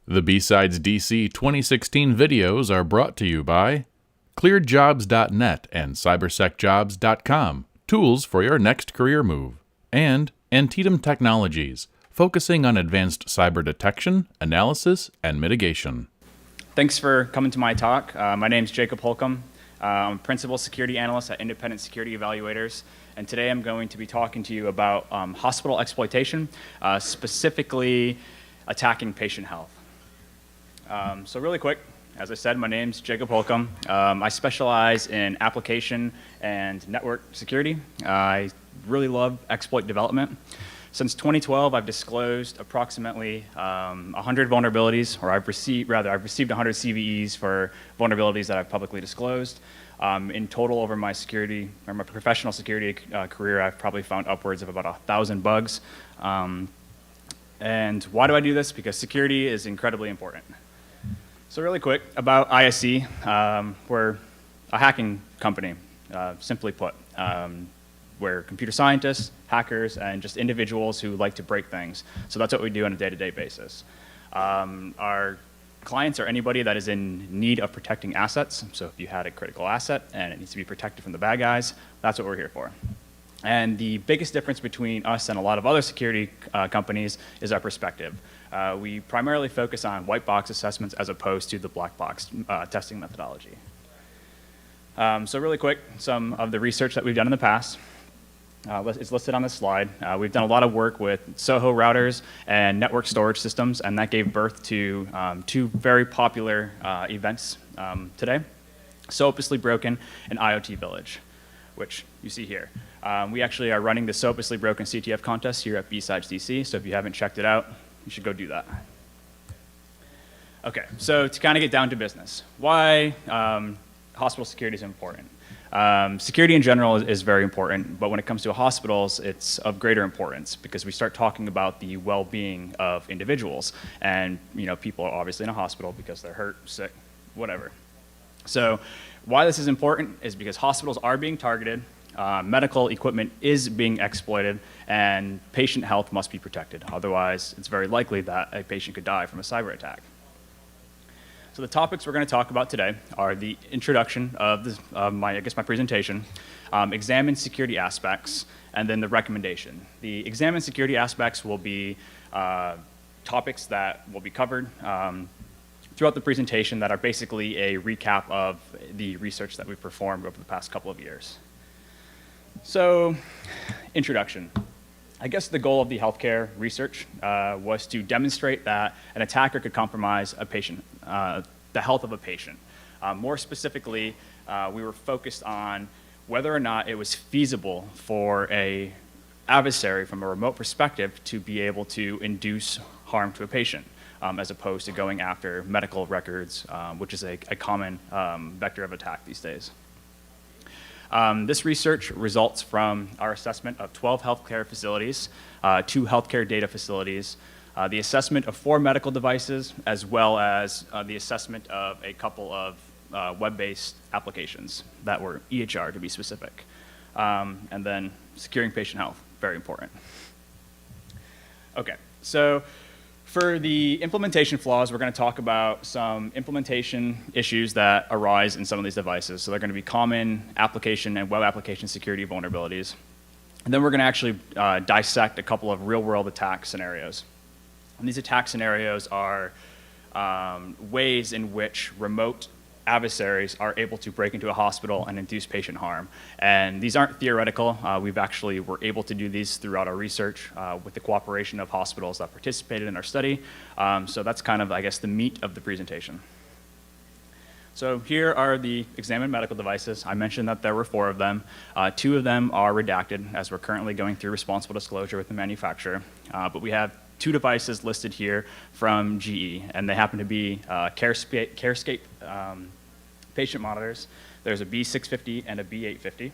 The B-Sides DC 2016 videos are brought to you by clearedjobs.net and cybersecjobs.com, tools for your next career move, and Antietam Technologies, focusing on advanced cyber detection, analysis, and mitigation. Thanks for coming to my talk. My name is Jacob Holcomb. I'm a Principal Security Analyst at Independent Security Evaluators, and today I'm going to be talking to you about hospital exploitation, specifically attacking patient health. So really quick, as I said, my name's Jacob Holcomb. I specialize in application and network security. I really love exploit development. Since 2012, I've disclosed approximately 100 vulnerabilities, or I've received 100 CVEs for vulnerabilities that I've publicly disclosed. In total, over my professional security career, I've probably found upwards of about 1,000 bugs. And why do I do this? Because security is incredibly important. So really quick about ISC, we're a hacking company, simply put. We're computer scientists, hackers, and just individuals who like to break things. So that's what we do on a day-to-day basis. Our clients are anybody that is in need of protecting assets. So if you had a critical asset and it needs to be protected from the bad guys, that's what we're here for. And the biggest difference between us and a lot of other security companies is our perspective. We primarily focus on white box assessments as opposed to the black box testing methodology. So really quick, some of the research that we've done in the past is listed on this slide. We've done a lot of work with SOHO routers and network storage systems, and that gave birth to two very popular events today, Soapishly Broken and IoT Village, which you see here. We actually are running the Soapishly Broken CTF contest here at B-Sides DC, so if you haven't checked it out, you should go do that. Okay, so to kind of get down to business, why hospital security is important. Security in general is very important, but when it comes to hospitals, it's of greater importance because we start talking about the well-being of individuals. And people are obviously in a hospital because they're hurt, sick, whatever. So why this is important is because hospitals are being targeted, medical equipment is being exploited, and patient health must be protected. Otherwise, it's very likely that a patient could die from a cyber attack. So the topics we're going to talk about today are the introduction of my presentation, examine security aspects, and then the recommendation. The examine security aspects will be topics that will be covered throughout the presentation that are basically a recap of the research that we've performed over the past couple of years. So, introduction. I guess the goal of the healthcare research was to demonstrate that an attacker could compromise a patient, the health of a patient. More specifically, we were focused on whether or not it was feasible for an adversary from a remote perspective to be able to induce harm to a patient, as opposed to going after medical records, which is a common vector of attack these days. This research results from our assessment of 12 healthcare facilities, 2 healthcare data facilities, the assessment of 4 medical devices, as well as the assessment of a couple of web-based applications that were EHR to be specific. And then securing patient health, very important. Okay, so for the implementation flaws, we're going to talk about some implementation issues that arise in some of these devices. So they're going to be common application and web application security vulnerabilities. And then we're going to actually dissect a couple of real-world attack scenarios. And these attack scenarios are ways in which remote adversaries are able to break into a hospital and induce patient harm. And these aren't theoretical. We've actually were able to do these throughout our research with the cooperation of hospitals that participated in our study. So that's kind of, I guess, the meat of the presentation. So here are the examined medical devices. I mentioned that there were 4 of them. 2 of them are redacted, as we're currently going through responsible disclosure with the manufacturer. But we have 2 devices listed here from GE, and they happen to be CareScape patient monitors. There's a B650 and a B850.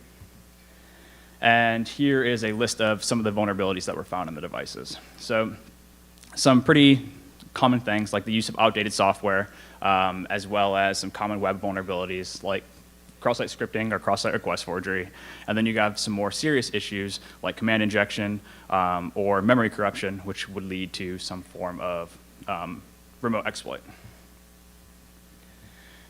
And here is a list of some of the vulnerabilities that were found in the devices. So some pretty common things like the use of outdated software, as well as some common web vulnerabilities like cross-site scripting or cross-site request forgery. And then you have some more serious issues like command injection or memory corruption, which would lead to some form of remote exploit.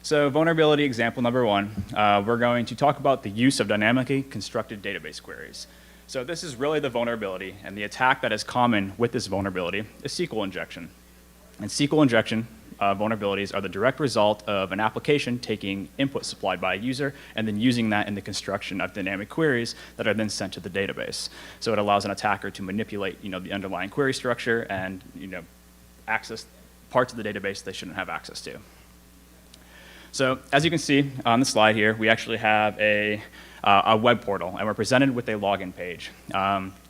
So vulnerability example number one, we're going to talk about the use of dynamically constructed database queries. So this is really the vulnerability, and the attack that is common with this vulnerability is SQL injection. And SQL injection vulnerabilities are the direct result of an application taking input supplied by a user and then using that in the construction of dynamic queries that are then sent to the database. So it allows an attacker to manipulate, the underlying query structure and, access parts of the database they shouldn't have access to. So as you can see on the slide here, we actually have a web portal, and we're presented with a login page.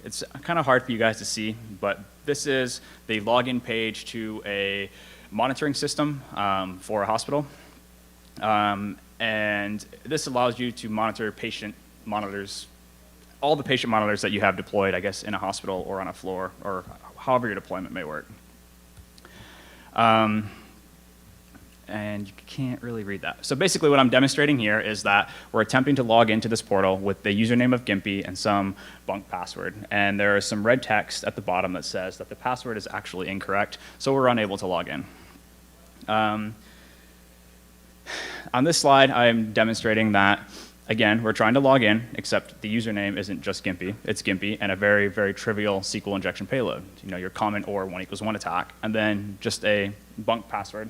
It's kind of hard for you guys to see, but this is the login page to a monitoring system for a hospital. And this allows you to monitor patient monitors, all the patient monitors that you have deployed, I guess, in a hospital or on a floor, or however your deployment may work. And you can't really read that. So basically what I'm demonstrating here is that we're attempting to log into this portal with the username of Gimpy and some bunk password. And there is some red text at the bottom that says that the password is actually incorrect, so we're unable to log in. On this slide, I'm demonstrating that, again, we're trying to log in, except the username isn't just Gimpy, it's Gimpy and a very, very trivial SQL injection payload. Your common or 1=1 attack, and then just a bunk password.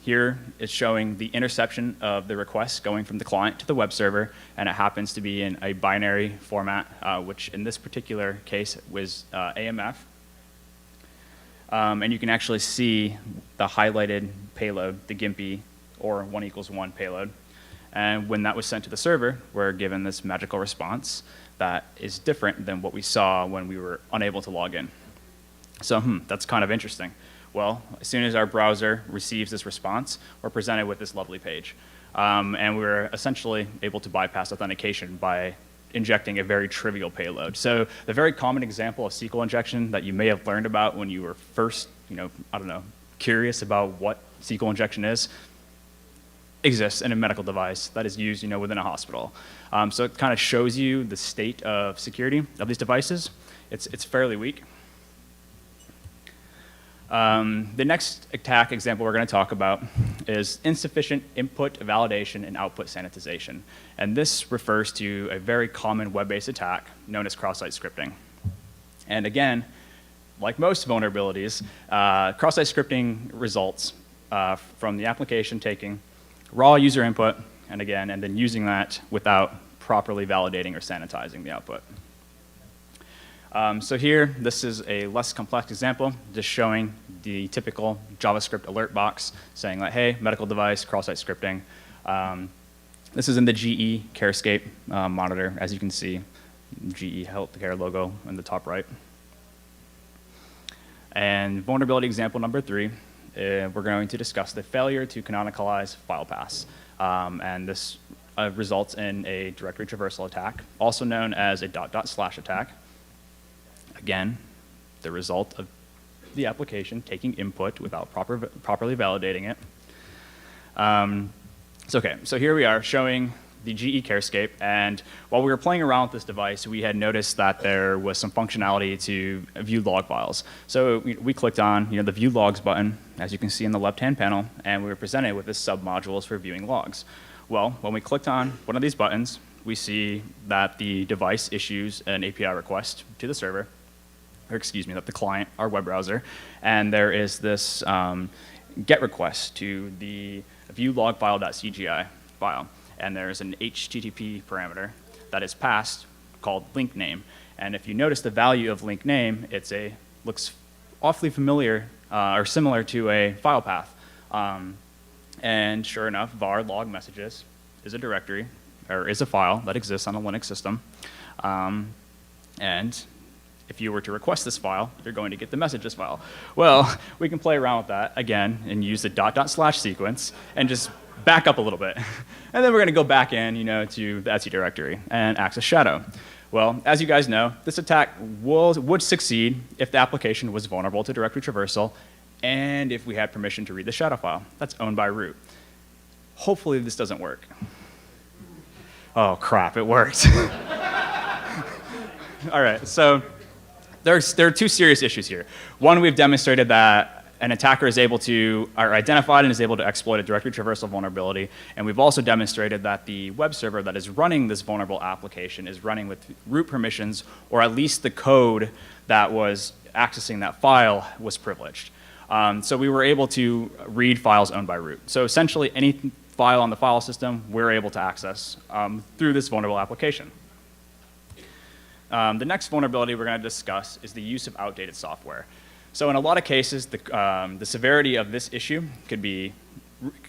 Here it's showing the interception of the request going from the client to the web server, and it happens to be in a binary format, which in this particular case was AMF. And you can actually see the highlighted payload, the Gimpy or 1=1 payload. And when that was sent to the server, we're given this magical response that is different than what we saw when we were unable to log in. So that's kind of interesting. Well, as soon as our browser receives this response, we're presented with this lovely page. And we're essentially able to bypass authentication by injecting a very trivial payload. So the very common example of SQL injection that you may have learned about when you were first, curious about what SQL injection is, exists in a medical device that is used, within a hospital. So it kind of shows you the state of security of these devices. It's fairly weak. The next attack example we're going to talk about is insufficient input validation and output sanitization. And this refers to a very common web-based attack known as cross-site scripting. And again, like most vulnerabilities, cross-site scripting results from the application taking raw user input and then using that without properly validating or sanitizing the output. So here, this is a less complex example, just showing the typical JavaScript alert box saying like, hey, medical device, cross-site scripting. This is in the GE Carescape monitor, as you can see, GE Healthcare logo in the top right. And vulnerability example number 3, we're going to discuss the failure to canonicalize file paths. And this results in a directory traversal attack, also known as a .. attack. Again, the result of the application taking input without properly validating it. So here we are showing the GE Carescape, and while we were playing around with this device, we had noticed that there was some functionality to view log files. So we clicked on the View Logs button, as you can see in the left-hand panel, and we were presented with this sub-modules for viewing logs. Well, when we clicked on one of these buttons, we see that the device issues an API request to the server, that the client, our web browser, and there is this GET request to the viewlogfile.cgi file, and there's an HTTP parameter that is passed called link name, and if you notice the value of link name, looks awfully familiar or similar to a file path, and sure enough, var log messages is a directory or is a file that exists on a Linux system, and if you were to request this file, you're going to get the messages file. Well, we can play around with that again and use the .. sequence and just back up a little bit. And then we're going to go back in, to the etc directory and access shadow. Well, as you guys know, this attack would succeed if the application was vulnerable to directory traversal and if we had permission to read the shadow file that's owned by root. Hopefully this doesn't work. Oh crap, it worked. All right, so there are 2 serious issues here. One, we've demonstrated that an attacker is able to, or identified and is able to exploit a directory traversal vulnerability. And we've also demonstrated that the web server that is running this vulnerable application is running with root permissions, or at least the code that was accessing that file was privileged. So we were able to read files owned by root. So essentially any file on the file system, we're able to access through this vulnerable application. The next vulnerability we're going to discuss is the use of outdated software. So in a lot of cases, the severity of this issue could be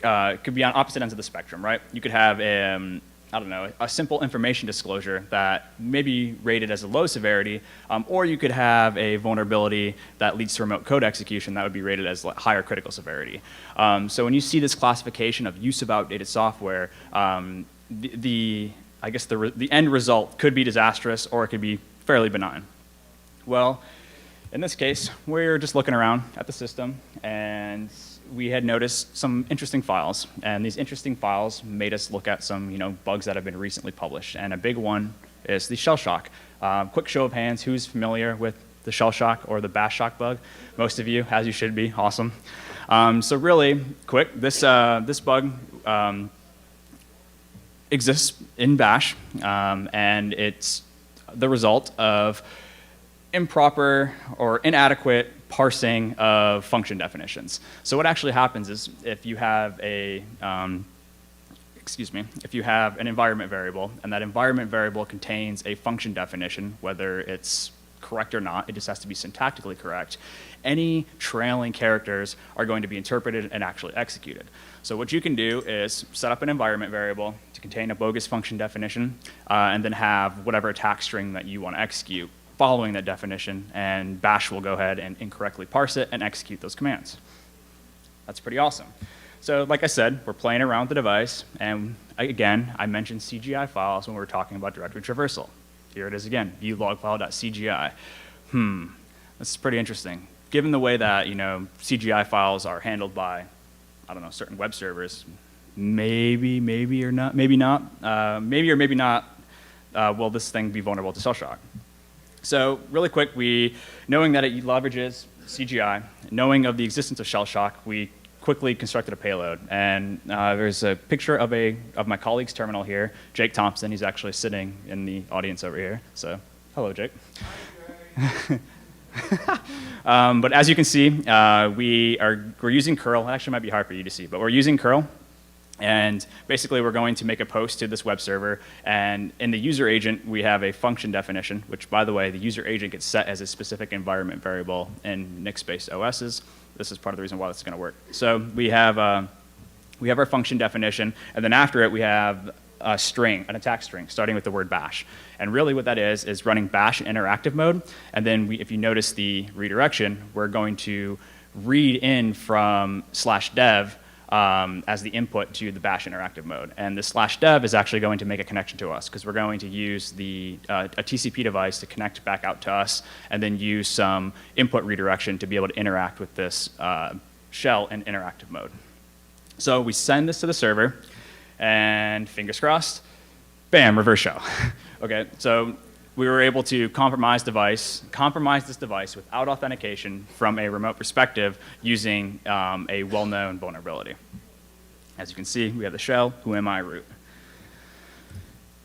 on opposite ends of the spectrum, right? You could have, I don't know, a simple information disclosure that may be rated as a low severity, or you could have a vulnerability that leads to remote code execution that would be rated as higher critical severity. So when you see this classification of use of outdated software, I guess the end result could be disastrous, or it could be fairly benign. Well, in this case, we're just looking around at the system, and we had noticed some interesting files. And these interesting files made us look at some bugs that have been recently published. And a big one is the shell shock. Quick show of hands, who's familiar with the shell shock or the bash shock bug? Most of you, as you should be. Awesome. So really quick, this bug exists in bash, and it's the result of improper or inadequate parsing of function definitions. So what actually happens is if you have an environment variable, and that environment variable contains a function definition, whether it's correct or not, it just has to be syntactically correct, any trailing characters are going to be interpreted and actually executed. So what you can do is set up an environment variable to contain a bogus function definition, and then have whatever attack string that you want to execute following that definition, and bash will go ahead and incorrectly parse it and execute those commands. That's pretty awesome. So like I said, we're playing around with the device, and again, I mentioned CGI files when we were talking about directory traversal. Here it is again, view logfile.cgi. This is pretty interesting. Given the way that CGI files are handled by, I don't know, certain web servers, maybe or not, maybe or maybe not, will this thing be vulnerable to shell shock? So really quick, knowing that it leverages CGI, knowing of the existence of shell shock, we quickly constructed a payload. And there's a picture of my colleague's terminal here, Jake Thompson. He's actually sitting in the audience over here. So hello, Jake. But as you can see, we're using curl. It actually might be hard for you to see, but we're using curl. And basically, we're going to make a post to this web server. And in the user agent, we have a function definition, which, by the way, the user agent gets set as a specific environment variable in Nix-based OSs. This is part of the reason why this is going to work. So we have our function definition, and then after it, we have a string, an attack string, starting with the word bash. And really what that is running bash in interactive mode. And then if you notice the redirection, we're going to read in from /dev as the input to the bash interactive mode. And the /dev is actually going to make a connection to us, because we're going to use a TCP device to connect back out to us, and then use some input redirection to be able to interact with this shell in interactive mode. So we send this to the server, and fingers crossed, bam, reverse shell. Okay, so we were able to compromise this device without authentication from a remote perspective using a well-known vulnerability. As you can see, we have the shell, who am I root.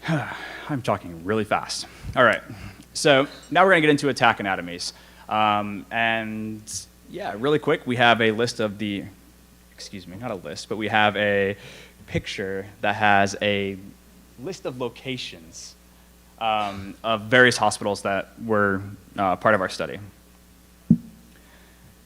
I'm talking really fast. All right, so now we're going to get into attack anatomies. And yeah, really quick, we have a list of the, not a list, but we have a picture that has a list of locations of various hospitals that were part of our study.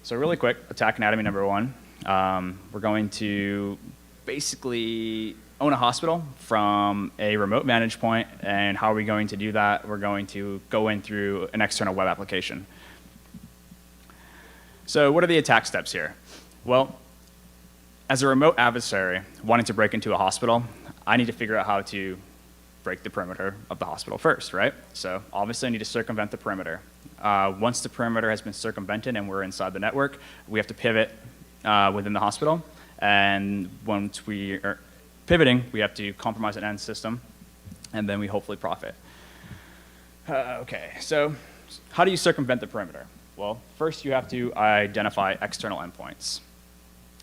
So really quick, attack anatomy number one. We're going to basically own a hospital from a remote vantage point, and how are we going to do that? We're going to go in through an external web application. So what are the attack steps here? Well, as a remote adversary wanting to break into a hospital, I need to figure out how to break the perimeter of the hospital first, right? So obviously I need to circumvent the perimeter. Once the perimeter has been circumvented and we're inside the network, we have to pivot within the hospital. And once we are pivoting, we have to compromise an end system, and then we hopefully profit. Okay, so how do you circumvent the perimeter? Well, first you have to identify external endpoints.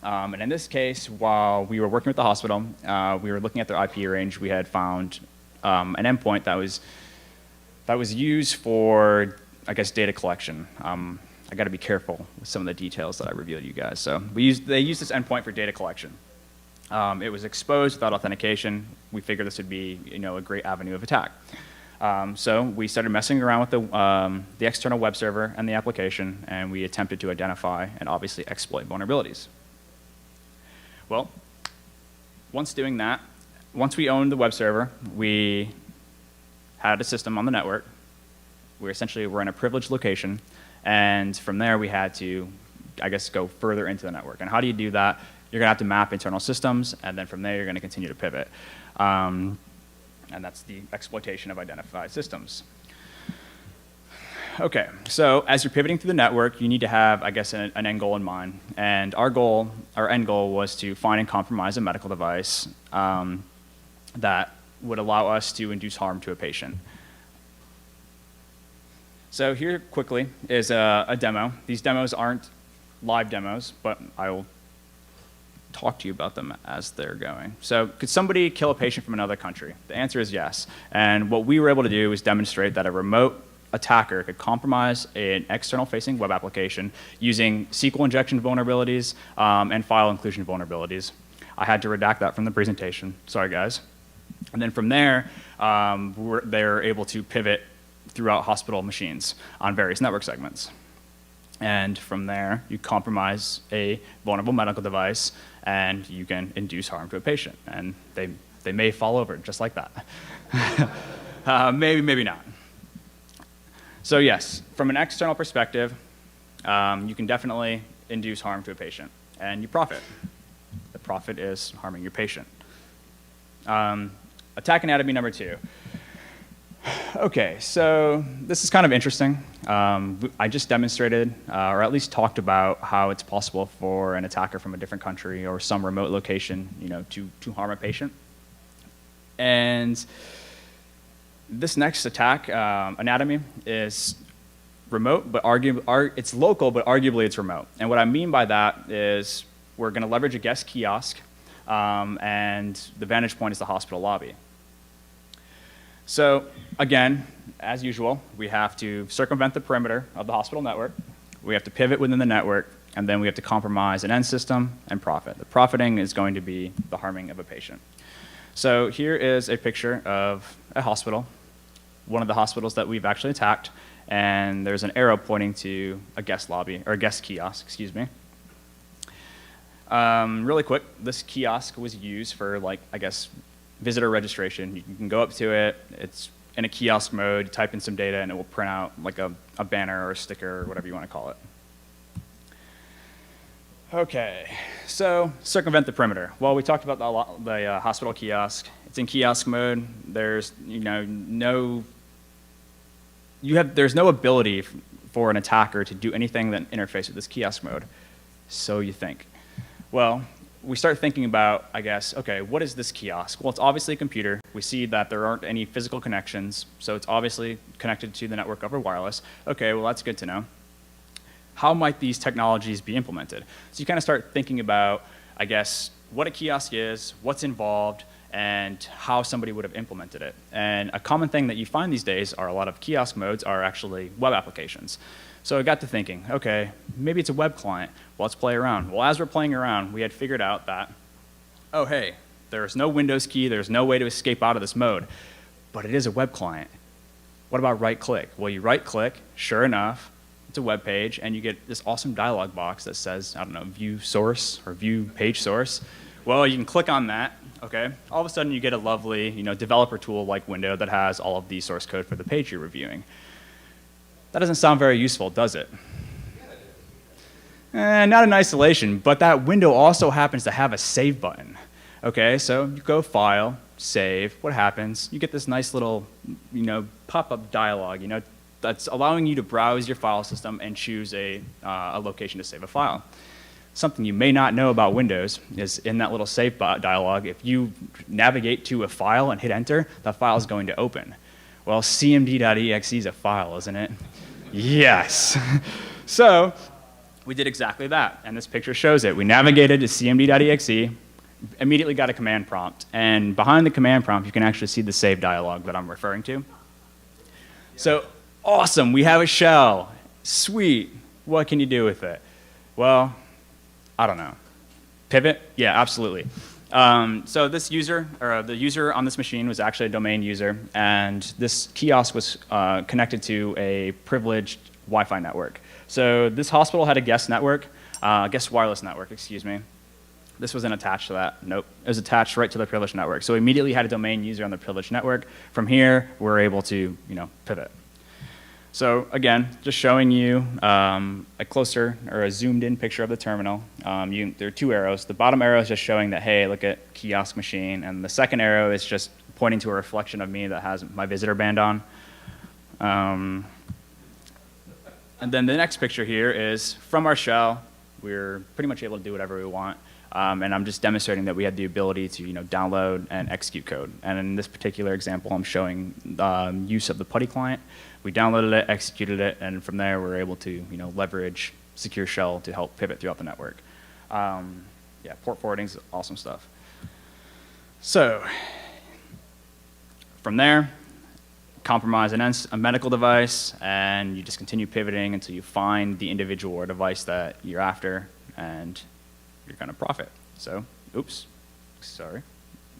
And in this case, while we were working with the hospital, we were looking at their IP range. We had found an endpoint that was used for, I guess, data collection. I got to be careful with some of the details that I reveal to you guys. So they used this endpoint for data collection. It was exposed without authentication. We figured this would be, a great avenue of attack. So we started messing around with the external web server and the application, and we attempted to identify and obviously exploit vulnerabilities. Well, once doing that, once we owned the web server, we had a system on the network. We essentially were in a privileged location, and from there we had to, I guess, go further into the network. And how do you do that? You're going to have to map internal systems, and then from there you're going to continue to pivot. And that's the exploitation of identified systems. Okay, so as you're pivoting through the network, you need to have, I guess, an end goal in mind. And our end goal was to find and compromise a medical device that would allow us to induce harm to a patient. So here quickly is a demo. These demos aren't live demos, but I will talk to you about them as they're going. So could somebody kill a patient from another country? The answer is yes. And what we were able to do is demonstrate that a remote attacker could compromise an external-facing web application using SQL injection vulnerabilities and file inclusion vulnerabilities. I had to redact that from the presentation. Sorry, guys. And then from there, they're able to pivot throughout hospital machines on various network segments. And from there, you compromise a vulnerable medical device, and you can induce harm to a patient. And they may fall over just like that. Maybe, maybe not. So yes, from an external perspective, you can definitely induce harm to a patient, and you profit. The profit is harming your patient. Attack anatomy number 2. Okay, so this is kind of interesting. I just demonstrated, or at least talked about how it's possible for an attacker from a different country or some remote location, to harm a patient. And this next attack, anatomy, is remote, but it's local, but arguably it's remote. And what I mean by that is we're going to leverage a guest kiosk, and the vantage point is the hospital lobby. So again, as usual, we have to circumvent the perimeter of the hospital network. We have to pivot within the network, and then we have to compromise an end system and profit. The profiting is going to be the harming of a patient. So here is a picture of a hospital, one of the hospitals that we've actually attacked, and there's an arrow pointing to a guest lobby, or a guest kiosk, excuse me. Really quick, this kiosk was used for, I guess, visitor registration. You can go up to it, it's in a kiosk mode, you type in some data, and it will print out a banner or a sticker or whatever you want to call it. Okay, so circumvent the perimeter. Well, we talked about the hospital kiosk. It's in kiosk mode. There's no ability for an attacker to do anything that interface with this kiosk mode. So you think. Well, we start thinking about, I guess, okay, what is this kiosk? Well, it's obviously a computer. We see that there aren't any physical connections, so it's obviously connected to the network over wireless. Okay, well, that's good to know. How might these technologies be implemented? So you kind of start thinking about, I guess, what a kiosk is, what's involved, and how somebody would have implemented it. And a common thing that you find these days are a lot of kiosk modes are actually web applications. So I got to thinking, okay, maybe it's a web client. Well, let's play around. Well, as we're playing around, we had figured out that, oh, hey, there's no Windows key, there's no way to escape out of this mode, but it is a web client. What about right-click? Well, you right-click, sure enough, it's a web page, and you get this awesome dialog box that says, I don't know, view source or view page source. Well, you can click on that, okay? All of a sudden, you get a lovely, developer tool like window that has all of the source code for the page you're reviewing. That doesn't sound very useful, does it? Not in isolation, but that window also happens to have a save button. Okay, so you go File, Save. What happens? You get this nice little, pop-up dialog, that's allowing you to browse your file system and choose a location to save a file. Something you may not know about Windows is in that little save dialog, if you navigate to a file and hit Enter, that file is going to open. Well, cmd.exe is a file, isn't it? Yes. So we did exactly that, and this picture shows it. We navigated to cmd.exe, immediately got a command prompt, and behind the command prompt, you can actually see the save dialog that I'm referring to. So awesome, we have a shell. Sweet. What can you do with it? Well, I don't know. Pivot? Yeah, absolutely. So this user, or the user on this machine was actually a domain user, and this kiosk was connected to a privileged Wi-Fi network. So this hospital had a guest network, guest wireless network, excuse me. This wasn't attached to that. Nope. It was attached right to the privileged network. So we immediately had a domain user on the privileged network. From here, we're able to, pivot. So again, just showing you a closer or a zoomed in picture of the terminal. There are two arrows. The bottom arrow is just showing that, hey, look at kiosk machine. And the second arrow is just pointing to a reflection of me that has my visitor band on. And then the next picture here is from our shell. We're pretty much able to do whatever we want. And I'm just demonstrating that we had the ability to download and execute code. And in this particular example, I'm showing use of the PuTTY client. We downloaded it, executed it, and from there we're able to leverage secure shell to help pivot throughout the network. Yeah, port forwarding is awesome stuff. So from there, compromise a medical device, and you just continue pivoting until you find the individual or device that you're after, and you're going to profit. So, oops, sorry,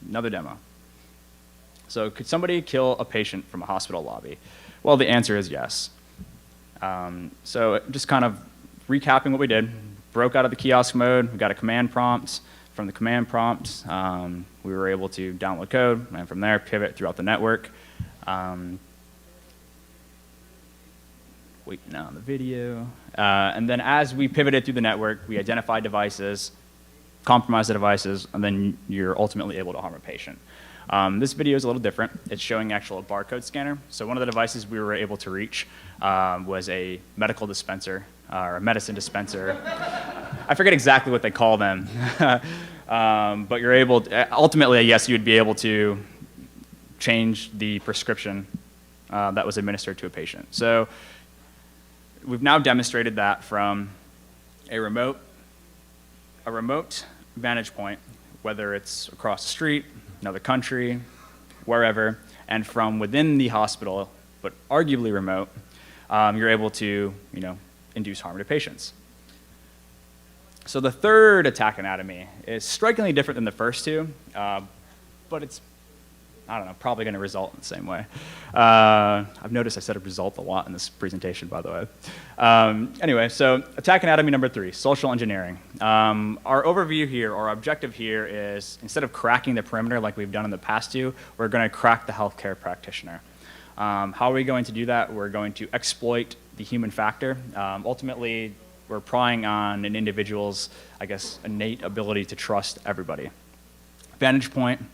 another demo. So could somebody kill a patient from a hospital lobby? Well, the answer is yes. So just kind of recapping what we did, broke out of the kiosk mode, we got a command prompt. From the command prompt, we were able to download code, and from there, pivot throughout the network. Waiting on the video. And then as we pivoted through the network, we identified devices, compromised the devices, and then you're ultimately able to harm a patient. This video is a little different. It's showing actual a barcode scanner. So one of the devices we were able to reach was a medical dispenser, or a medicine dispenser. I forget exactly what they call them. But you're able to, ultimately, yes, you would be able to change the prescription that was administered to a patient. So we've now demonstrated that from a remote vantage point, whether it's across the street, another country, wherever, and from within the hospital, but arguably remote, you're able to induce harm to patients. So the third attack anatomy is strikingly different than the first two, but it's, I don't know, probably going to result in the same way. I've noticed I said a result a lot in this presentation, by the way. Anyway, so attack anatomy number 3, social engineering. Our overview here, or objective here is, instead of cracking the perimeter like we've done in the past two, we're going to crack the healthcare practitioner. How are we going to do that? We're going to exploit the human factor. Ultimately, we're prying on an individual's, I guess, innate ability to trust everybody. Vantage point,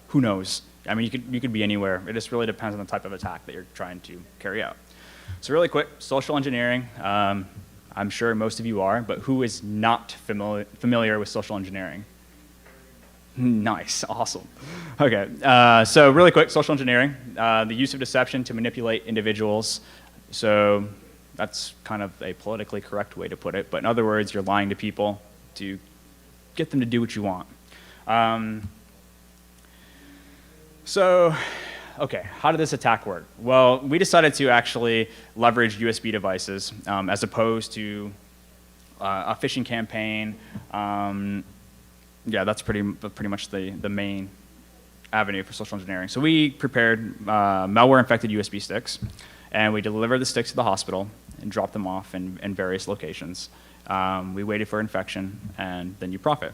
who knows? I mean, you could be anywhere. It just really depends on the type of attack that you're trying to carry out. So really quick, social engineering. I'm sure most of you are, but who is not familiar with social engineering? Nice, awesome. Okay, so really quick, social engineering. The use of deception to manipulate individuals. So that's kind of a politically correct way to put it, but in other words, you're lying to people to get them to do what you want. So, okay, how did this attack work? Well, we decided to actually leverage USB devices as opposed to a phishing campaign. Yeah, that's pretty much the main avenue for social engineering. So we prepared malware-infected USB sticks, and we delivered the sticks to the hospital and dropped them off in various locations. We waited for infection, and then you profit.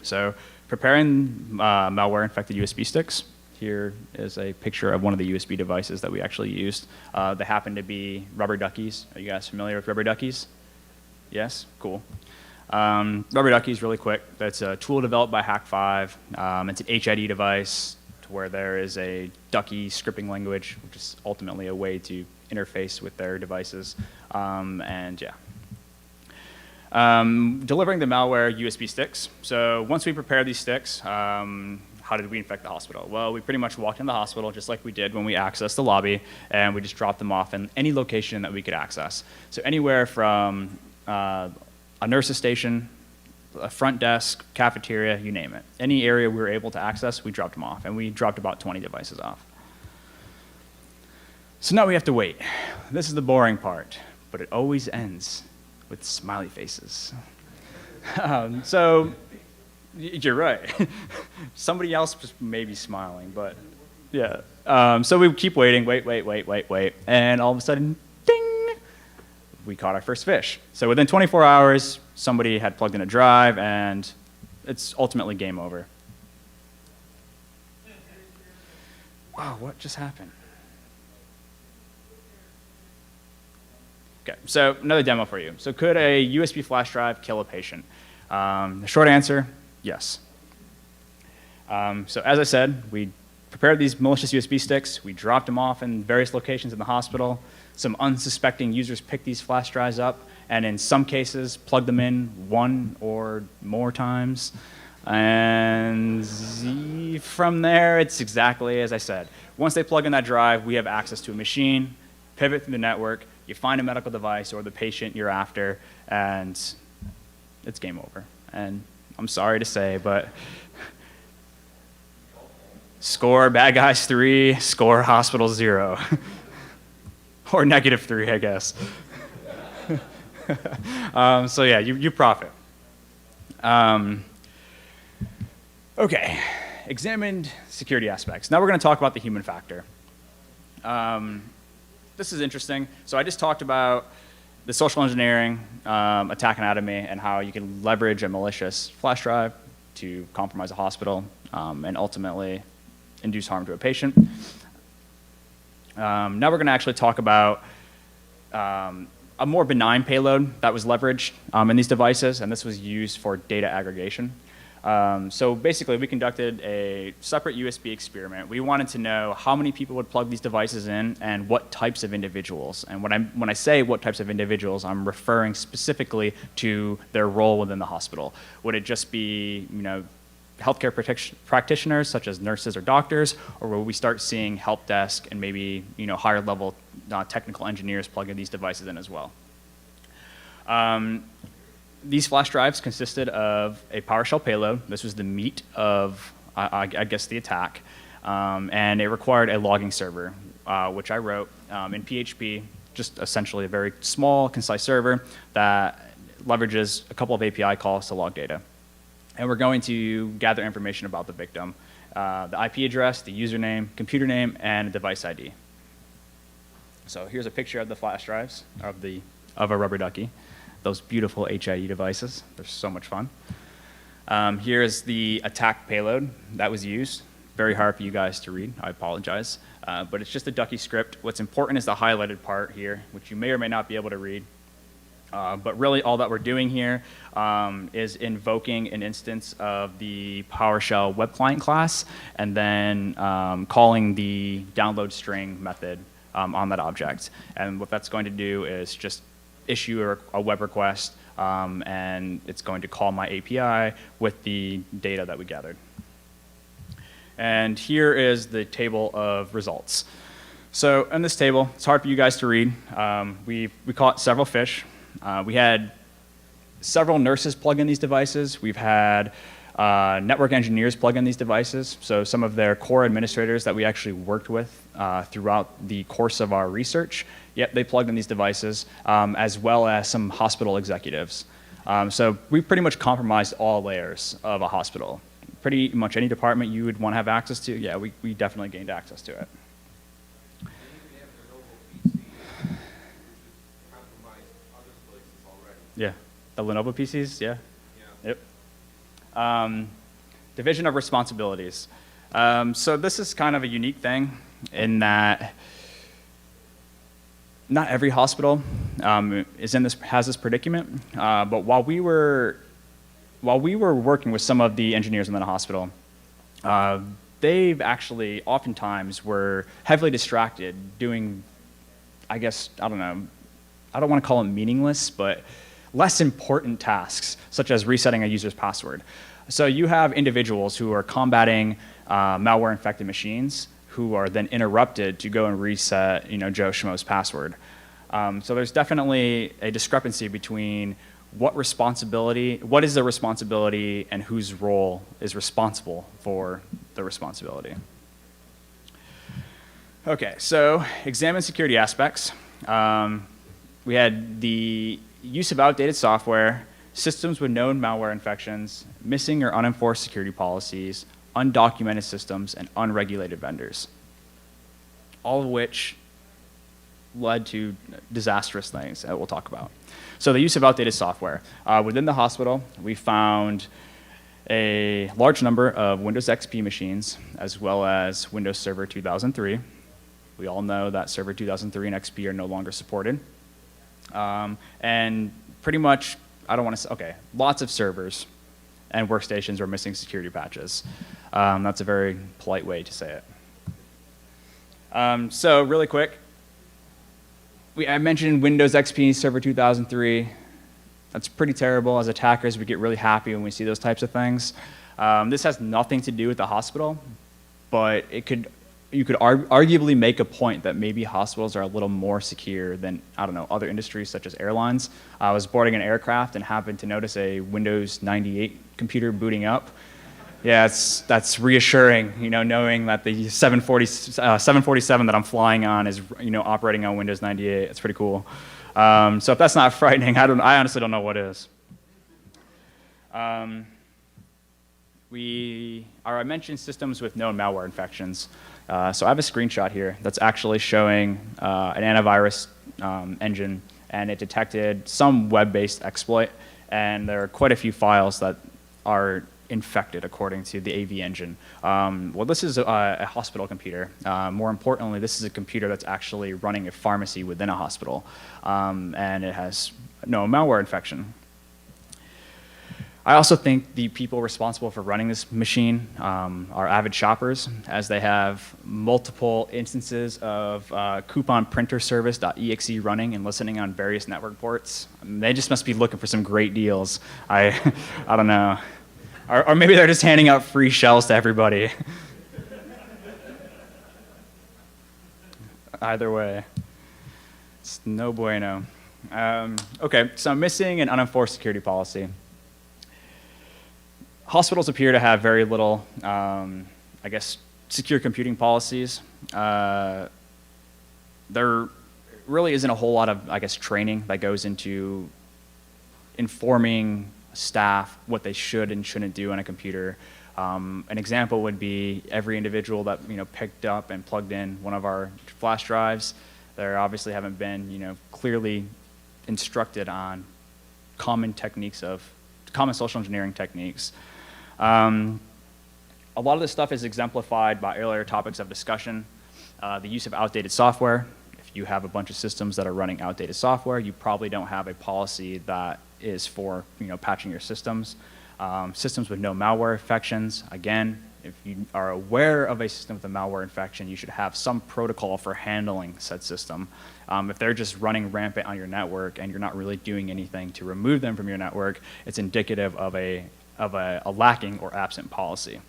So preparing malware-infected USB sticks. Here is a picture of one of the USB devices that we actually used. They happen to be rubber duckies. Are you guys familiar with rubber duckies? Yes? Cool. Rubber duckies, really quick. That's a tool developed by Hack5. It's an HID device to where there is a ducky scripting language, which is ultimately a way to interface with their devices. And yeah. Delivering the malware USB sticks. So once we prepare these sticks, how how did we infect the hospital? Well, we pretty much walked in the hospital just like we did when we accessed the lobby, and we just dropped them off in any location that we could access. So anywhere from a nurse's station, a front desk, cafeteria, you name it. Any area we were able to access, we dropped them off, and we dropped about 20 devices off. So now we have to wait. This is the boring part, but it always ends with smiley faces. So you're right. Somebody else may be smiling, but yeah. So we keep waiting, wait, and all of a sudden, ding, we caught our first fish. So within 24 hours, somebody had plugged in a drive, and it's ultimately game over. Wow, what just happened? Okay, so another demo for you. So could a USB flash drive kill a patient? The short answer, yes. So as I said, we prepared these malicious USB sticks. We dropped them off in various locations in the hospital. Some unsuspecting users picked these flash drives up, and in some cases, plugged them in one or more times. And from there, it's exactly as I said. Once they plug in that drive, we have access to a machine, pivot through the network, you find a medical device or the patient you're after, and it's game over. And I'm sorry to say, but score bad guys 3, score hospital 0. Or -3, I guess. So yeah, you profit. Okay, examined security aspects. Now we're going to talk about the human factor. This is interesting. So I just talked about the social engineering attack anatomy and how you can leverage a malicious flash drive to compromise a hospital and ultimately induce harm to a patient. Now we're going to actually talk about a more benign payload that was leveraged in these devices, and this was used for data aggregation. So basically, we conducted a separate USB experiment. We wanted to know how many people would plug these devices in and what types of individuals. And when I say what types of individuals, I'm referring specifically to their role within the hospital. Would it just be, healthcare practitioners such as nurses or doctors, or will we start seeing help desk and maybe, higher level technical engineers plugging these devices in as well? These flash drives consisted of a PowerShell payload. This was the meat of, I guess, the attack. And it required a logging server, which I wrote in PHP, just essentially a very small, concise server that leverages a couple of API calls to log data. And we're going to gather information about the victim, the IP address, the username, computer name, and device ID. So here's a picture of the flash drives of a rubber ducky. Those beautiful HIE devices. They're so much fun. Here's the attack payload that was used. Very hard for you guys to read. I apologize. But it's just a ducky script. What's important is the highlighted part here, which you may or may not be able to read. But really all that we're doing here is invoking an instance of the PowerShell web client class and then calling the download string method on that object. And what that's going to do is just issue a web request, and it's going to call my API with the data that we gathered. And here is the table of results. So in this table, it's hard for you guys to read. We caught several fish. We had several nurses plug in these devices. We've had network engineers plug in these devices. So some of their core administrators that we actually worked with throughout the course of our research, yep, they plugged in these devices, as well as some hospital executives. So we pretty much compromised all layers of a hospital. Pretty much any department you would want to have access to, yeah, we definitely gained access to it. Yeah, the Lenovo PCs, yeah. Yep. Division of responsibilities. So this is kind of a unique thing in that not every hospital has this predicament. But while we were working with some of the engineers in the hospital, they've actually oftentimes were heavily distracted doing, I guess, I don't know, I don't want to call them meaningless, but less important tasks, such as resetting a user's password. So you have individuals who are combating malware-infected machines who are then interrupted to go and reset, Joe Schmo's password. So there's definitely a discrepancy between what is the responsibility and whose role is responsible for the responsibility. Okay, so examine security aspects. We had the use of outdated software, systems with known malware infections, missing or unenforced security policies, undocumented systems, and unregulated vendors, all of which led to disastrous things that we'll talk about. So the use of outdated software. Within the hospital, we found a large number of Windows XP machines, as well as Windows Server 2003. We all know that Server 2003 and XP are no longer supported. And pretty much, lots of servers and workstations were missing security patches. That's a very polite way to say it. So really quick, I mentioned Windows XP Server 2003. That's pretty terrible. As attackers, we get really happy when we see those types of things. This has nothing to do with the hospital, but you could arguably make a point that maybe hospitals are a little more secure than, other industries such as airlines. I was boarding an aircraft and happened to notice a Windows 98 computer booting up. Yeah, that's reassuring, knowing that the 747 that I'm flying on is, operating on Windows 98. It's pretty cool. So if that's not frightening, I honestly don't know what is. I mentioned systems with known malware infections. So I have a screenshot here that's actually showing an antivirus engine, and it detected some web-based exploit, and there are quite a few files that are infected according to the AV engine. Well, this is a hospital computer. More importantly, this is a computer that's actually running a pharmacy within a hospital, and it has no malware infection. I also think the people responsible for running this machine are avid shoppers, as they have multiple instances of couponprinterservice.exe running and listening on various network ports. They just must be looking for some great deals. I don't know. Or maybe they're just handing out free shells to everybody. Either way, it's no bueno. Okay, so missing an unenforced security policy. Hospitals appear to have very little, secure computing policies. There really isn't a whole lot of, training that goes into informing staff what they should and shouldn't do on a computer. An example would be every individual that picked up and plugged in one of our flash drives. They obviously haven't been clearly instructed on common social engineering techniques. A lot of this stuff is exemplified by earlier topics of discussion. The use of outdated software. If you have a bunch of systems that are running outdated software, you probably don't have a policy that is for patching your systems. Systems with no malware infections. Again, if you are aware of a system with a malware infection, you should have some protocol for handling said system. If they're just running rampant on your network and you're not really doing anything to remove them from your network, it's indicative of a lacking or absent policy.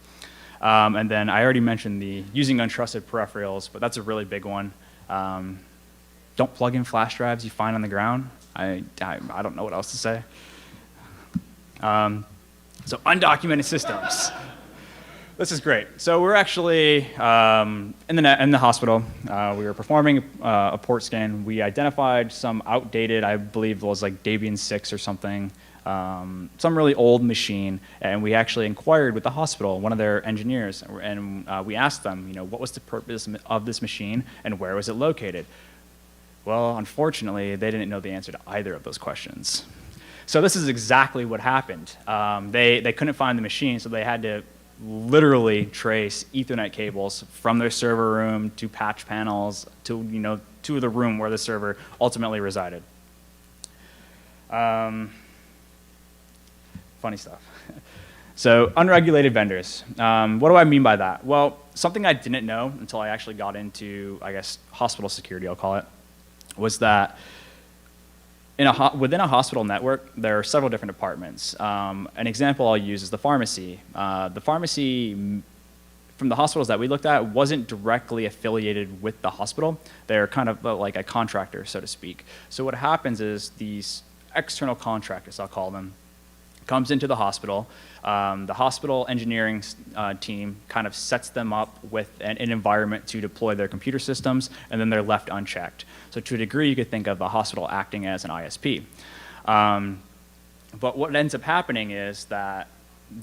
And then I already mentioned the using untrusted peripherals, but that's a really big one. Don't plug in flash drives you find on the ground. I don't know what else to say. So undocumented systems. This is great. So we're actually in the hospital. We were performing a port scan. We identified some outdated, I believe it was like Debian 6 or something, some really old machine, and we actually inquired with the hospital, one of their engineers, and we asked them, what was the purpose of this machine and where was it located? Well, unfortunately, they didn't know the answer to either of those questions. So this is exactly what happened. They couldn't find the machine, so they had to literally trace Ethernet cables from their server room to patch panels to the room where the server ultimately resided. Funny stuff. So unregulated vendors. What do I mean by that? Well, something I didn't know until I actually got into, hospital security, I'll call it, was that Within a hospital network, there are several different departments. An example I'll use is the pharmacy. The pharmacy from the hospitals that we looked at wasn't directly affiliated with the hospital. They're kind of like a contractor, so to speak. So what happens is these external contractors, I'll call them, comes into the hospital. The hospital engineering team kind of sets them up with an environment to deploy their computer systems, and then they're left unchecked. So to a degree, you could think of the hospital acting as an ISP. But what ends up happening is that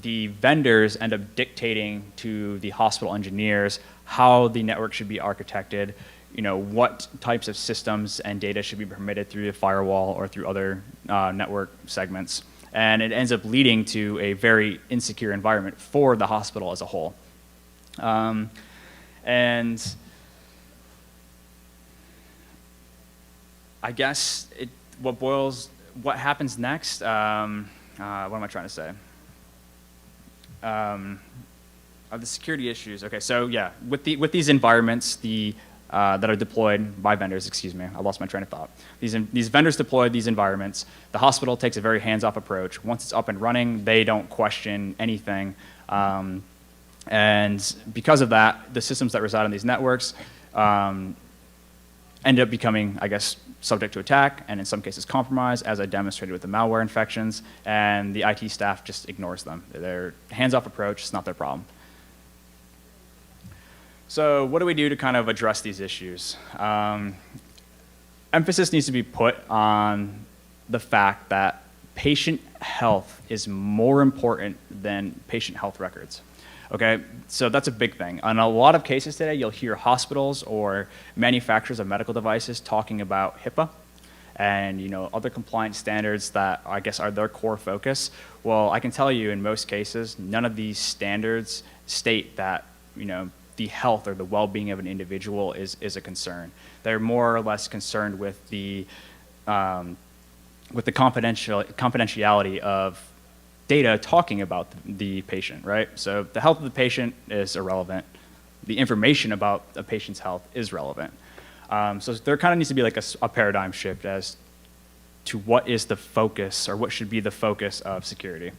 the vendors end up dictating to the hospital engineers how the network should be architected, what types of systems and data should be permitted through the firewall or through other network segments. And it ends up leading to a very insecure environment for the hospital as a whole. And I guess what happens next, what am I trying to say? The security issues. Okay, so yeah, with these environments, that are deployed by vendors, excuse me, I lost my train of thought. These vendors deploy these environments. The hospital takes a very hands-off approach. Once it's up and running, they don't question anything. And because of that, the systems that reside on these networks end up becoming, I guess, subject to attack, and in some cases compromised, as I demonstrated with the malware infections, and the IT staff just ignores them. Their hands-off approach, it's not their problem. So what do we do to kind of address these issues? Emphasis needs to be put on the fact that patient health is more important than patient health records. Okay, so that's a big thing. In a lot of cases today, you'll hear hospitals or manufacturers of medical devices talking about HIPAA and other compliance standards that I guess are their core focus. Well, I can tell you in most cases, none of these standards state that the health or the well-being of an individual is a concern. They're more or less concerned with the confidentiality of data talking about the patient, right? So the health of the patient is irrelevant. The information about a patient's health is relevant. So there kind of needs to be like a paradigm shift as to what is the focus or what should be the focus of security.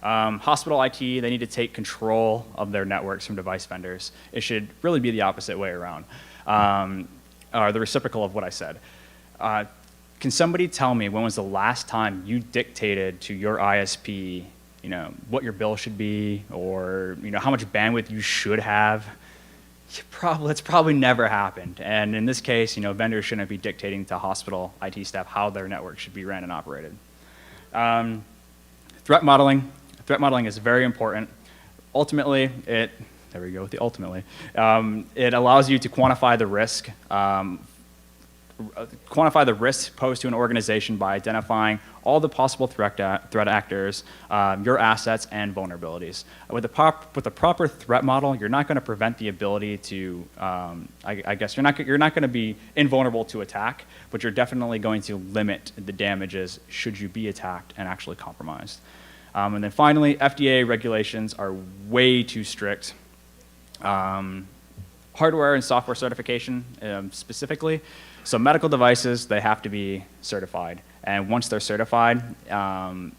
Hospital IT, they need to take control of their networks from device vendors. It should really be the opposite way around, or the reciprocal of what I said. Can somebody tell me when was the last time you dictated to your ISP, what your bill should be, or how much bandwidth you should have? It's probably never happened. And in this case, vendors shouldn't be dictating to hospital IT staff how their network should be ran and operated. Threat modeling. Threat modeling is very important. Ultimately, there we go with the ultimately. It allows you to quantify the risk. Quantify the risk posed to an organization by identifying all the possible threat actors, your assets, and vulnerabilities. With a proper threat model, you're not going to prevent the ability to, I guess, you're not going to be invulnerable to attack, but you're definitely going to limit the damages should you be attacked and actually compromised. And then finally, FDA regulations are way too strict. Hardware and software certification specifically. So medical devices, they have to be certified. And once they're certified,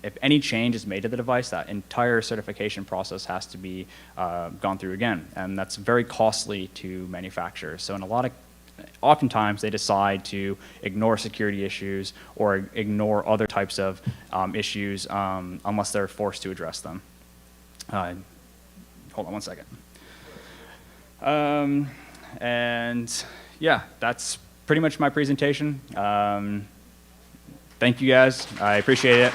if any change is made to the device, that entire certification process has to be gone through again. And that's very costly to manufacturers. So oftentimes they decide to ignore security issues or ignore other types of issues unless they're forced to address them. Hold on one second. And yeah, that's pretty much my presentation. Thank you guys. I appreciate it.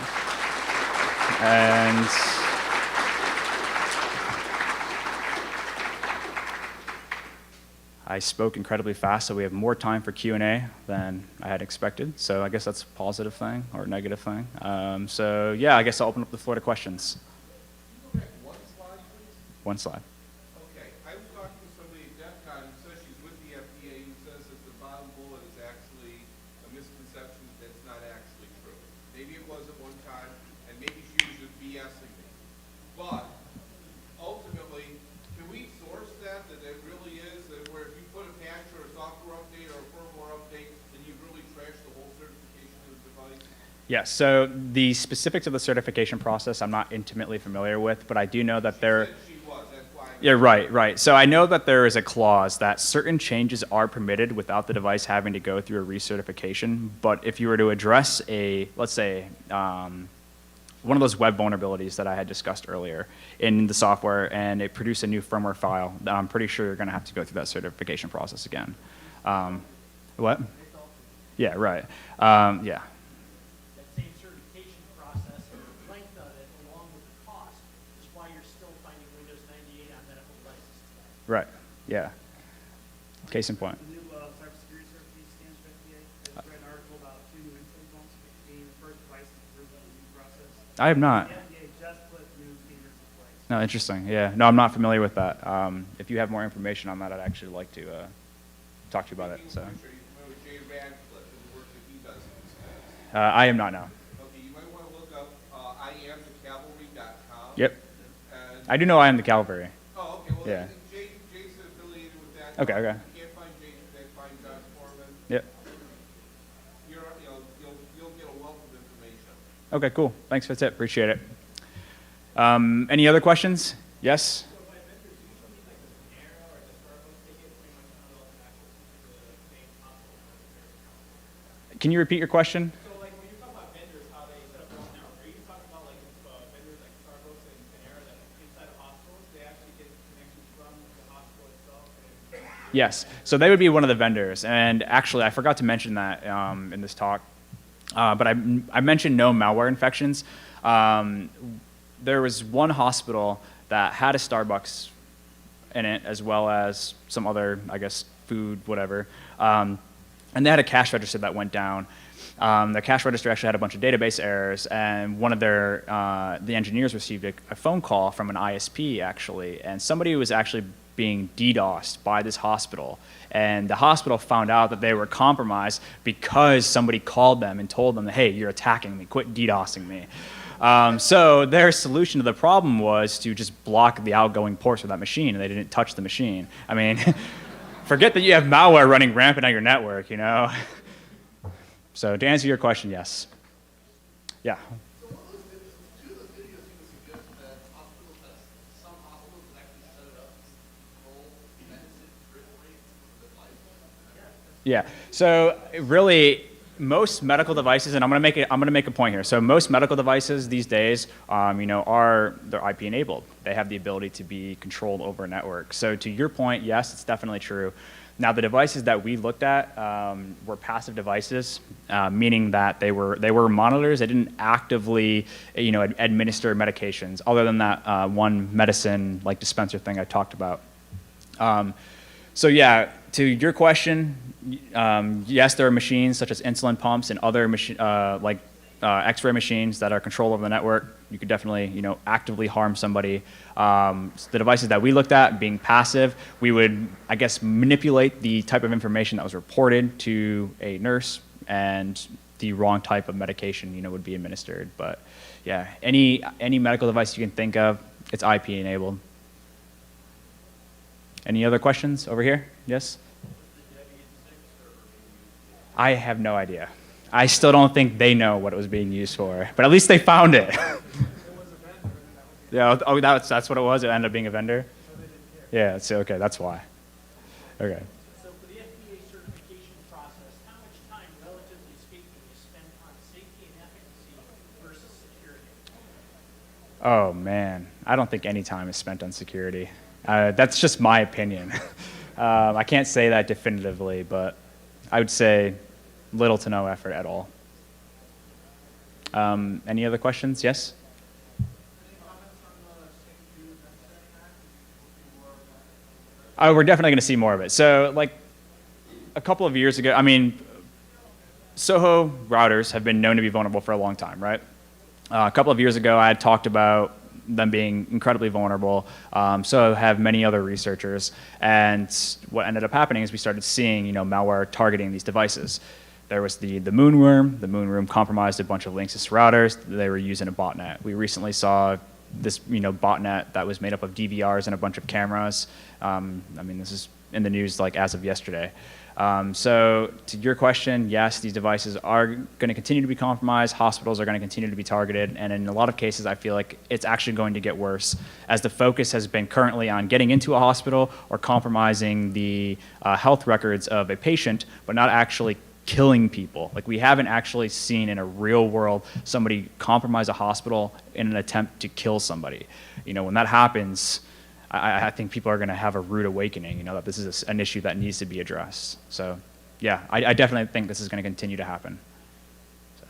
And I spoke incredibly fast, so we have more time for Q&A than I had expected. So I guess that's a positive thing or a negative thing. So yeah, I guess I'll open up the floor to questions. Can you go back one slide, please? One slide. Okay, I was talking to somebody at DEFCON who says she's with the FDA who says that the bottom bullet is actually a misconception that's not actually true. Maybe it was at one time, and maybe she was just BSing me. But ultimately, can we source that it really is, that where if you put a patch or a software update or a firmware update, then you really trash the whole certification of the Yes, so the specifics of the certification process I'm not intimately familiar with, but I do know that there. Said she was, that's why. Yeah, right, right. So I know that there is a clause that certain changes are permitted without the device having to go through a recertification. But if you were to address a, let's say, one of those web vulnerabilities that I had discussed earlier in the software, and it produced a new firmware file, then I'm pretty sure you're going to have to go through that certification process again. What? Yeah, right. Yeah. That same certification process and the length of it, along with the cost, is why you're still finding Windows 98 on medical devices today. Right. Yeah. Case in point. The new cybersecurity certification stands for FDA. I just read an article about 2 new insulin pumps being the first devices approved on the new process. I have not. The FDA just put new standards in place. No, interesting. Yeah. No, I'm not familiar with that. If you have more information on that, I'd actually like to talk to you about it. So I'm sure you're familiar with Jay Radcliffe and the work that he does in this space. I am not now. Okay, you might want to look up IamTheCavalry.com. Yep. And, I do know I am the Calvary. oh, okay, well, Yeah. Jay's affiliated with that. Okay, okay. If you can't find Jay, then find John Foreman. Yep. You'll get a wealth of information. Okay, cool. Thanks for the tip. Appreciate it. Any other questions? Yes? Can you repeat your question? So, like, when you talk about vendors, how they set up their own network, are you talking about, like, vendors like Starbucks and Panera that inside of hospitals, they actually get connections from the hospital itself? And Yes. So they would be one of the vendors. And actually, I forgot to mention that in this talk. But I mentioned no malware infections. There was one hospital that had a Starbucks in it, as well as some other, I guess, food, whatever. And they had a cash register that went down. The cash register actually had a bunch of database errors, and one of the engineers received a phone call from an ISP, actually, and somebody was actually being DDoSed by this hospital. And the hospital found out that they were compromised because somebody called them and told them, hey, you're attacking me, quit DDoSing me. So their solution to the problem was to just block the outgoing ports of that machine, and they didn't touch the machine. I mean, forget that you have malware running rampant on your network, you know? So to answer your question, yes. Yeah. So one of those videos, 2 of those videos seem to suggest that hospitals have, some hospitals have actually set it up to control medicine drift rates for the devices. Yeah. So really, most medical devices, and I'm going to make a point here. So most medical devices these days, they're IP enabled. They have the ability to be controlled over a network. So to your point, yes, it's definitely true. Now the devices that we looked at were passive devices, meaning that they were monitors. They didn't actively, administer medications, other than that one medicine like dispenser thing I talked about. So yeah, to your question, yes, there are machines such as insulin pumps and other like X-ray machines that are controlled over the network. You could definitely, actively harm somebody. The devices that we looked at, being passive, we would, I guess, manipulate the type of information that was reported to a nurse, and the wrong type of medication, would be administered. But yeah, any medical device you can think of, it's IP enabled. Any other questions over here? Yes? I have no idea. I still don't think they know what it was being used for, but at least they found it. Yeah. Oh, that's what it was. It ended up being a vendor. Yeah. So okay, that's why. Okay. So for the FDA certification process, how much time, relatively speaking, is spent on safety and efficacy versus security? Oh man, I don't think any time is spent on security. That's just my opinion. I can't say that definitively, but I would say little to no effort at all. Any other questions? Yes? Oh, we're definitely going to see more of it. So, like, a couple of years ago, Soho routers have been known to be vulnerable for a long time, right? A couple of years ago, I had talked about them being incredibly vulnerable. So have many other researchers. And what ended up happening is we started seeing, malware targeting these devices. There was the moonworm. The moonworm compromised a bunch of Linksys routers. They were using a botnet. We recently saw this botnet that was made up of DVRs and a bunch of cameras. I mean, this is in the news like as of yesterday. So to your question, yes, these devices are going to continue to be compromised. Hospitals are going to continue to be targeted. And in a lot of cases, I feel like it's actually going to get worse as the focus has been currently on getting into a hospital or compromising the health records of a patient, but not actually killing people. Like, we haven't actually seen in a real world somebody compromise a hospital in an attempt to kill somebody. When that happens, I think people are going to have a rude awakening, that this is an issue that needs to be addressed. So, yeah, I definitely think this is going to continue to happen. So,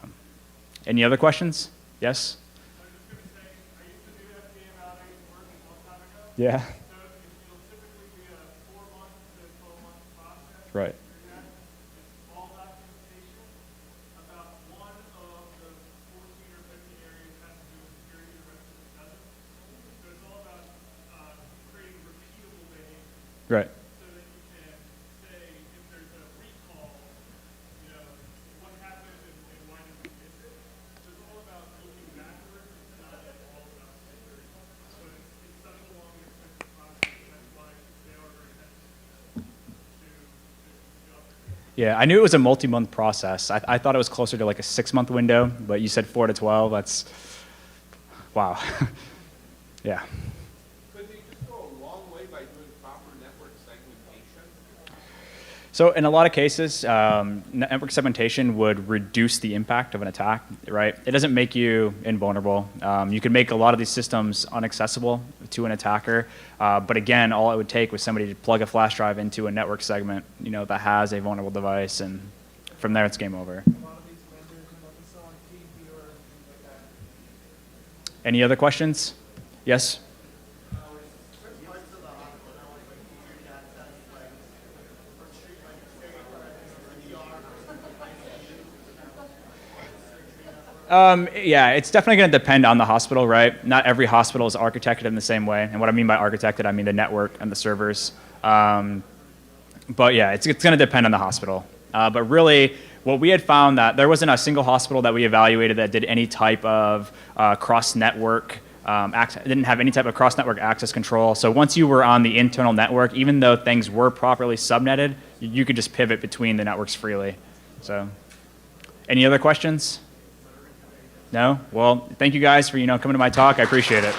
any other questions? Yes? I was just going to say, I used to do FDA evaluation work a long time ago. Yeah. So it'll typically be a 4-month to 12-month process. Right. It's all documentation. About one of the 14 or 15 areas has to do with security, the rest of it doesn't. So it's all about creating repeatable behavior. Right. So that you can say, if there's a recall, what happened and why did we miss it? So it's all about looking backwards. It's not all about security. But it's such a long and expensive process. That's why they are very hesitant to upgrade. Yeah, I knew it was a multi-month process. I thought it was closer to like a 6-month window, but you said 4 to 12. That's, wow. Yeah. Could they just go a long way by doing proper network segmentation? So in a lot of cases, network segmentation would reduce the impact of an attack, right? It doesn't make you invulnerable. You can make a lot of these systems inaccessible to an attacker. But again, all it would take was somebody to plug a flash drive into a network segment, that has a vulnerable device, and from there it's game over. A lot of these vendors and what they sell on TV or things like that. Any other questions? Yes? Yeah, it's definitely going to depend on the hospital, right? Not every hospital is architected in the same way. And what I mean by architected, I mean the network and the servers. But yeah, it's going to depend on the hospital. But really, what we had found that there wasn't a single hospital that we evaluated that did any type of cross-network didn't have any type of cross-network access control. So once you were on the internal network, even though things were properly subnetted, you could just pivot between the networks freely. So, any other questions? No? Well, thank you guys for coming to my talk. I appreciate it.